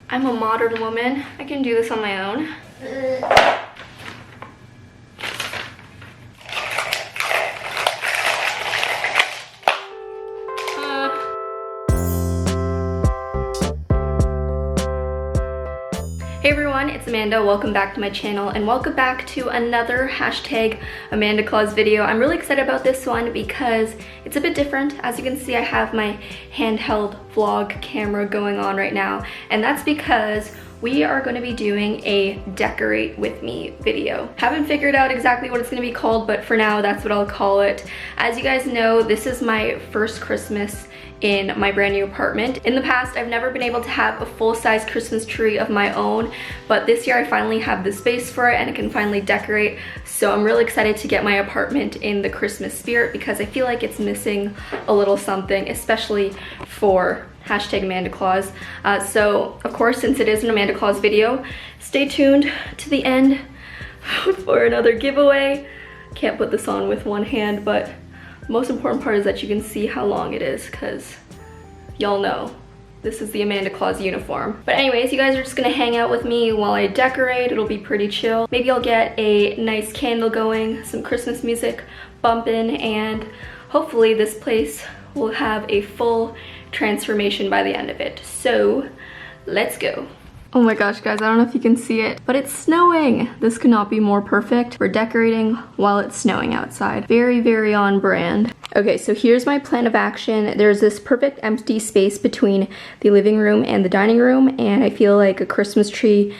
I'm a modern woman. I can do this on my own. Hey everyone, it's Amanda. Welcome back to my channel and welcome back to another hashtag Amanda Claus video. I'm really excited about this one because it's a bit different. As you can see, I have my handheld vlog camera going on right now, and that's because we are going to be doing a decorate with me video. Haven't figured out exactly what it's going to be called, but for now that's what I'll call it. As you guys know, this is my first Christmas in my brand new apartment. In the past, I've never been able to have a full-size Christmas tree of my own, but this year I finally have the space for it and I can finally decorate. So I'm really excited to get my apartment in the Christmas spirit because I feel like it's missing a little something, especially for hashtag Amanda Claus. So of course, since it is an Amanda Claus video, stay tuned to the end for another giveaway. Can't put this on with one hand, but most important part is that you can see how long it is, because y'all know this is the Amanda Claus uniform. But anyways, you guys are just gonna hang out with me while I decorate. It'll be pretty chill. Maybe I'll get a nice candle going, some Christmas music bumping, and hopefully this place will have a full transformation by the end of it. So let's go. Oh my gosh, guys, I don't know if you can see it, but it's snowing. This could not be more perfect. We're decorating while it's snowing outside. Very, very on brand. Okay, so here's my plan of action. There's this perfect empty space between the living room and the dining room, and I feel like a Christmas tree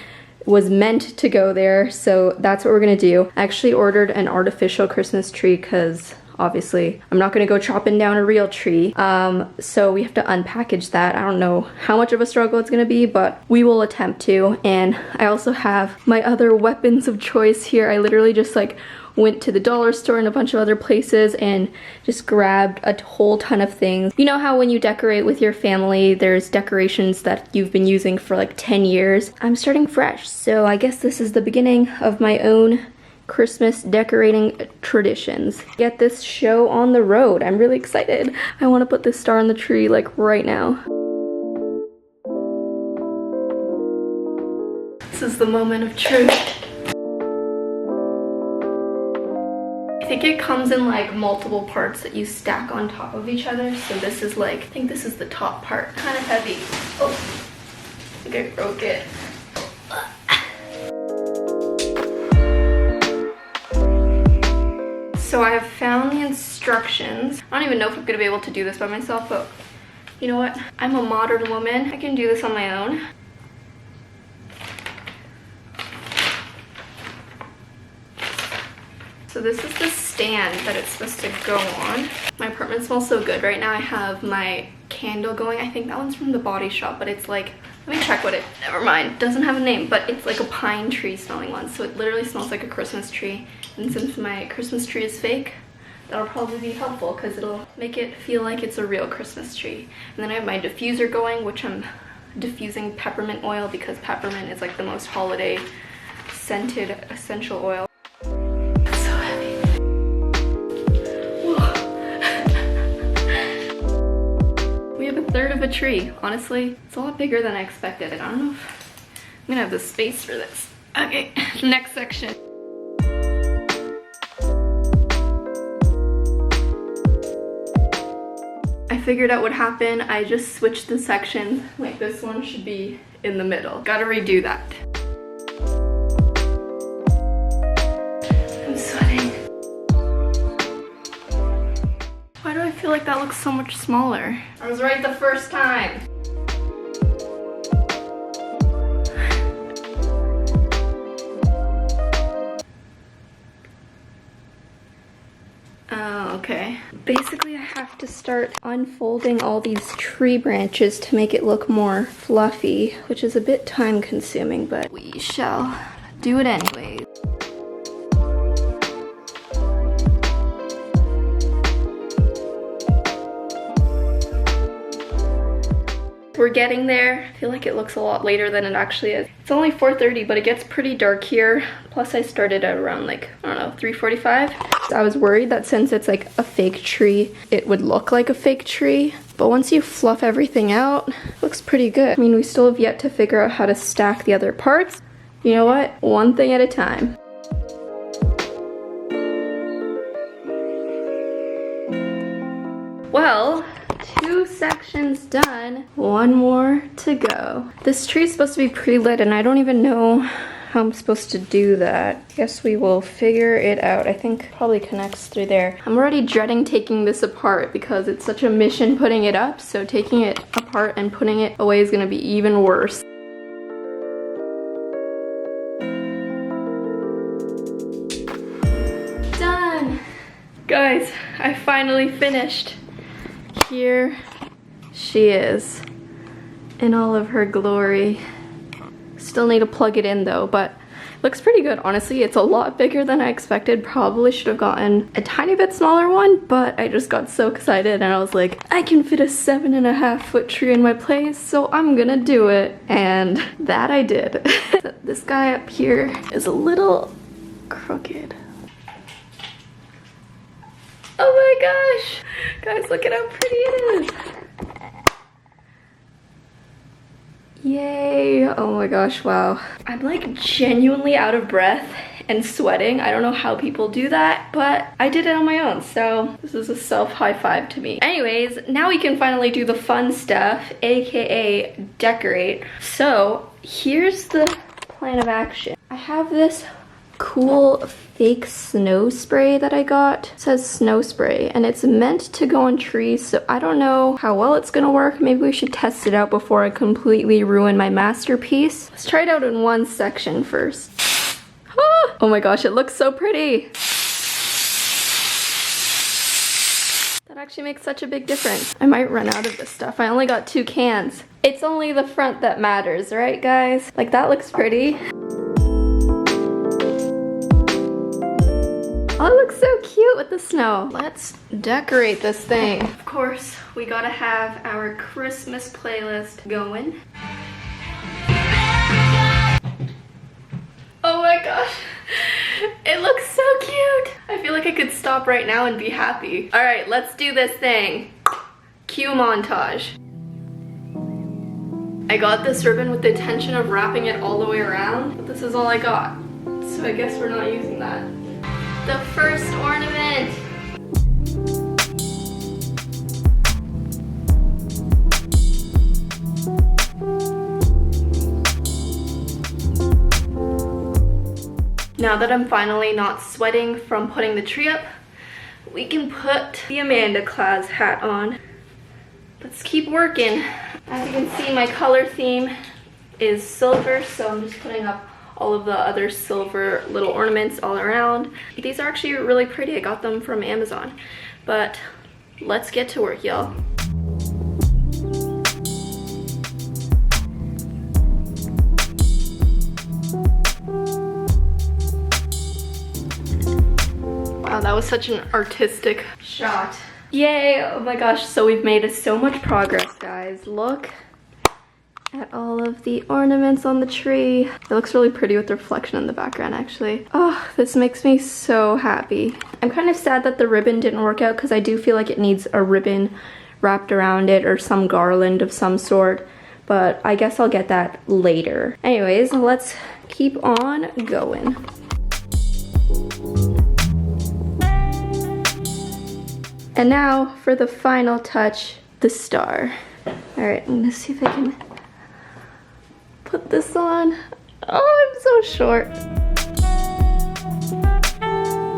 was meant to go there, so that's what we're gonna do. I actually ordered an artificial Christmas tree because obviously I'm not gonna go chopping down a real tree. So we have to unpackage that. I don't know how much of a struggle it's gonna be, but we will attempt to. And I also have my other weapons of choice here. I literally just like went to the dollar store and a bunch of other places and just grabbed a whole ton of things. You know how when you decorate with your family, there's decorations that you've been using for like 10 years. I'm starting fresh, so I guess this is the beginning of my own Christmas decorating traditions. Get this show on the road. I'm really excited. I want to put this star on the tree like right now. This is the moment of truth. I think it comes in like multiple parts that you stack on top of each other. So this is like, I think this is the top part. Kind of heavy. Oh, I think I broke it. So I have found the instructions. I don't even know if I'm gonna be able to do this by myself, but you know what? I'm a modern woman. I can do this on my own. So this is the stand that it's supposed to go on. My apartment smells so good right now. I have my candle going. I think that one's from the Body Shop, but it's like, let me check what it, never mind, doesn't have a name, but it's like a pine tree smelling one. So it literally smells like a Christmas tree. And since my Christmas tree is fake, that'll probably be helpful because it'll make it feel like it's a real Christmas tree. And then I have my diffuser going, which I'm diffusing peppermint oil because peppermint is like the most holiday scented essential oil. It's so heavy. We have a third of a tree. Honestly, it's a lot bigger than I expected. And I don't know if I'm gonna have the space for this. Okay, next section. I figured out what happened. I just switched the sections. Like this one should be in the middle. Gotta redo that. I'm sweating. Why do I feel like that looks so much smaller? I was right the first time. Oh, okay. Basically, I have to start unfolding all these tree branches to make it look more fluffy, which is a bit time consuming, but we shall do it anyway. We're getting there. I feel like it looks a lot later than it actually is. It's only 4:30, but it gets pretty dark here. Plus I started at around like, I don't know, 3:45. I was worried that since it's like a fake tree, it would look like a fake tree, But once you fluff everything out, it looks pretty good. I mean, we still have yet to figure out how to stack the other parts. You know what? One thing at a time. Well, 2 sections done, 1 more to go. This tree is supposed to be pre-lit and I don't even know how I'm supposed to do that. Guess we will figure it out. I think it probably connects through there. I'm already dreading taking this apart because it's such a mission putting it up, so taking it apart and putting it away is gonna be even worse. Done! Guys, I finally finished. Here she is in all of her glory. Still need to plug it in though, but looks pretty good. Honestly, it's a lot bigger than I expected. Probably should have gotten a tiny bit smaller one, but I just got so excited and I was like, I can fit a 7.5 foot tree in my place, so I'm gonna do it. And that I did. This guy up here is a little crooked. Oh my gosh! Guys, look at how pretty it is! Yay! Oh my gosh, wow. I'm like genuinely out of breath and sweating. I don't know how people do that, but I did it on my own, so this is a self high five to me. Anyways, now we can finally do the fun stuff, aka decorate. So here's the plan of action. I have this cool fake snow spray that I got. It says snow spray and it's meant to go on trees, so I don't know how well it's gonna work. Maybe we should test it out before I completely ruin my masterpiece. Let's try it out in one section first. Ah! Oh my gosh, it looks so pretty. That actually makes such a big difference. I might run out of this stuff. I only got 2 cans. It's only the front that matters, right guys? Like, that looks pretty. Oh, it looks so cute with the snow. Let's decorate this thing. Of course, we gotta have our Christmas playlist going. Oh my gosh, it looks so cute. I feel like I could stop right now and be happy. All right, let's do this thing. Cue montage. I got this ribbon with the intention of wrapping it all the way around, but this is all I got. So I guess we're not using that. The first ornament. Now that I'm finally not sweating from putting the tree up, we can put the Amanda Claus hat on. Let's keep working. As you can see, my color theme is silver, so I'm just putting up all of the other silver little ornaments all around. These are actually really pretty. I got them from Amazon. But let's get to work, y'all. Wow, that was such an artistic shot. Yay! Oh my gosh, so we've made so much progress, guys. Look at all of the ornaments on the tree. It looks really pretty with the reflection in the background, actually. Oh, this makes me so happy. I'm kind of sad that the ribbon didn't work out because I do feel like it needs a ribbon wrapped around it or some garland of some sort, but I guess I'll get that later. Anyways, let's keep on going. And now for the final touch, the star. All right, I'm gonna see if I can put this on. Oh, I'm so short.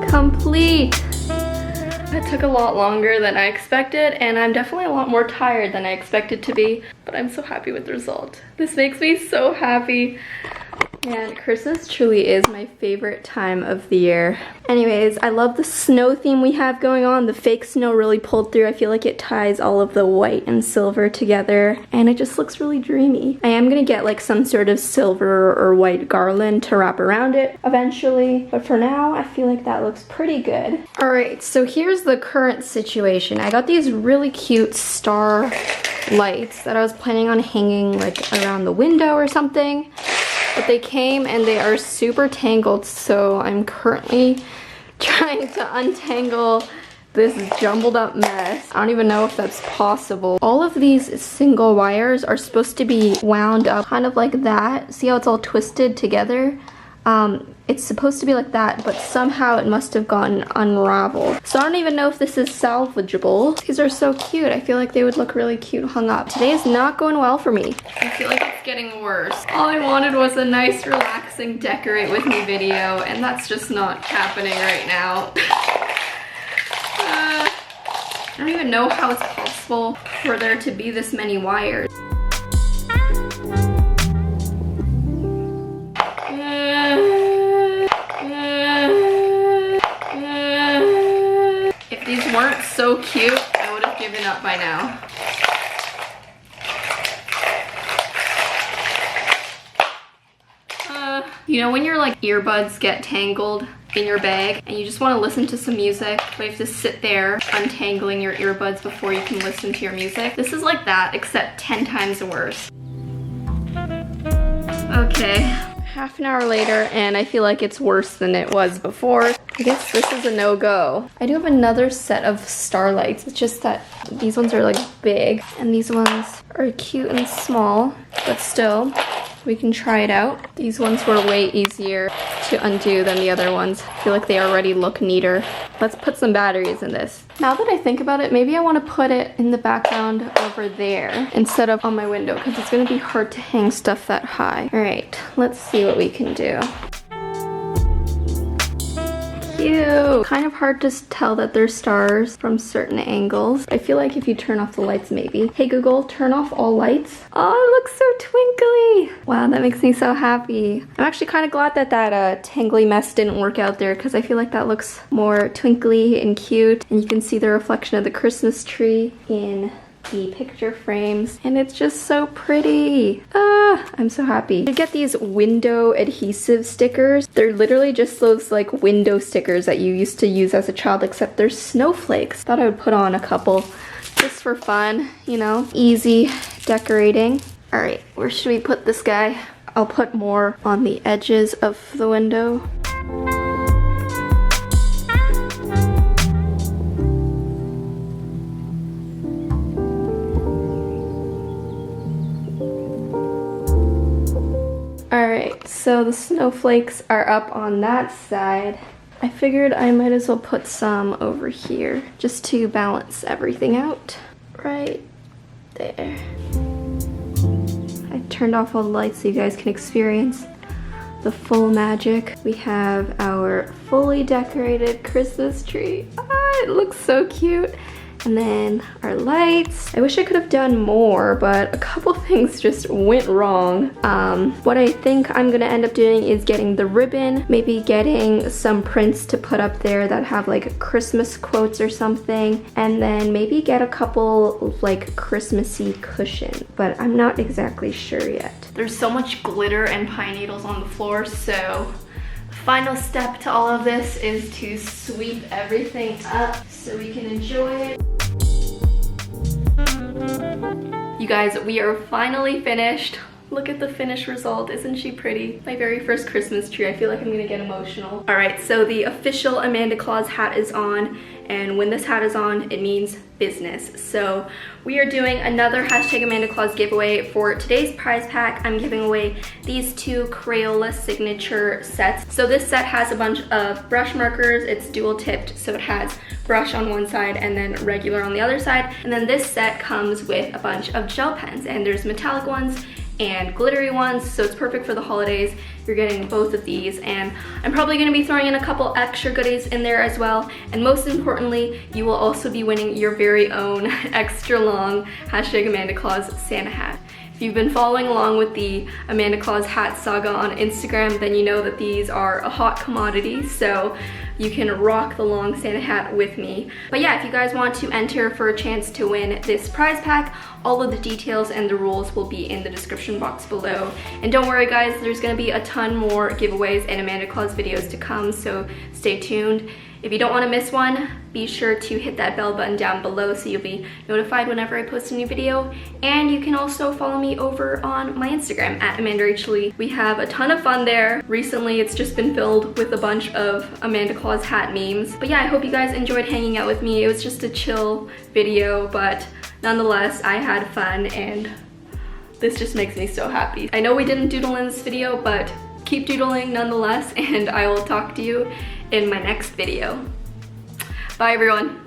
Complete. That took a lot longer than I expected, and I'm definitely a lot more tired than I expected to be, but I'm so happy with the result. This makes me so happy. And Christmas truly is my favorite time of the year. Anyways, I love the snow theme we have going on. The fake snow really pulled through. I feel like it ties all of the white and silver together, and it just looks really dreamy. I am gonna get like some sort of silver or white garland to wrap around it eventually, but for now, I feel like that looks pretty good. All right, so here's the current situation. I got these really cute star lights that I was planning on hanging like around the window or something. But they came and they are super tangled, so I'm currently trying to untangle this jumbled up mess. I don't even know if that's possible. All of these single wires are supposed to be wound up kind of like that. See how it's all twisted together? It's supposed to be like that, but somehow it must have gotten unraveled. So I don't even know if this is salvageable. These are so cute. I feel like they would look really cute hung up. Today is not going well for me. I feel like it's getting worse. All I wanted was a nice, relaxing decorate with me video, and that's just not happening right now. I don't even know how it's possible for there to be this many wires. If these weren't so cute, I would have given up by now. You know when your like earbuds get tangled in your bag and you just want to listen to some music, but you have to sit there untangling your earbuds before you can listen to your music? This is like that, except 10 times worse. Okay, half an hour later and I feel like it's worse than it was before. I guess this is a no-go. I do have another set of starlights. It's just that these ones are like big and these ones are cute and small, but still, we can try it out. These ones were way easier to undo than the other ones. I feel like they already look neater. Let's put some batteries in this. Now that I think about it, maybe I want to put it in the background over there instead of on my window because it's going to be hard to hang stuff that high. All right, let's see what we can do. Cute. Kind of hard to tell that they're stars from certain angles. I feel like if you turn off the lights maybe. Hey Google, turn off all lights. Oh, it looks so twinkly. Wow, that makes me so happy. I'm actually kind of glad that that tangly mess didn't work out there because I feel like that looks more twinkly and cute. And you can see the reflection of the Christmas tree in the picture frames and it's just so pretty. I'm so happy. I get these window adhesive stickers. They're literally just those like window stickers that you used to use as a child, except they're snowflakes. Thought I would put on a couple just for fun, you know, easy decorating. All right, where should we put this guy? I'll put more on the edges of the window. Alright, so the snowflakes are up on that side. I figured I might as well put some over here just to balance everything out. Right there. I turned off all the lights so you guys can experience the full magic. We have our fully decorated Christmas tree. It looks so cute. And then our lights. I wish I could have done more, but a couple things just went wrong. What I think I'm gonna end up doing is getting the ribbon, maybe getting some prints to put up there that have like Christmas quotes or something, and then maybe get a couple of like Christmassy cushions, but I'm not exactly sure yet. There's so much glitter and pine needles on the floor, so the final step to all of this is to sweep everything up so we can enjoy it. You guys, we are finally finished. Look at the finished result. Isn't she pretty? My very first Christmas tree. I feel like I'm gonna get emotional. All right, so the official Amanda Claus hat is on, and when this hat is on, it means business. So we are doing another hashtag Amanda Claus giveaway. For today's prize pack, I'm giving away these two Crayola signature sets. So this set has a bunch of brush markers. It's dual tipped, so it has brush on one side and then regular on the other side. And then this set comes with a bunch of gel pens, and there's metallic ones and glittery ones, so it's perfect for the holidays. You're getting both of these, and I'm probably gonna be throwing in a couple extra goodies in there as well. And most importantly, you will also be winning your very own extra long hashtag Amanda Claus Santa hat. If you've been following along with the Amanda Claus hat saga on Instagram, then you know that these are a hot commodity, so you can rock the long Santa hat with me. But yeah, if you guys want to enter for a chance to win this prize pack, all of the details and the rules will be in the description box below. And don't worry guys, there's gonna be a ton more giveaways and Amanda Claus videos to come, so stay tuned. If you don't want to miss one, be sure to hit that bell button down below so you'll be notified whenever I post a new video. And you can also follow me over on my Instagram at AmandaRachelLee. We have a ton of fun there. Recently, it's just been filled with a bunch of Amanda Claus hat memes. But yeah, I hope you guys enjoyed hanging out with me. It was just a chill video, but nonetheless, I had fun and this just makes me so happy. I know we didn't doodle in this video, but keep doodling nonetheless, and I will talk to you in my next video. Bye everyone.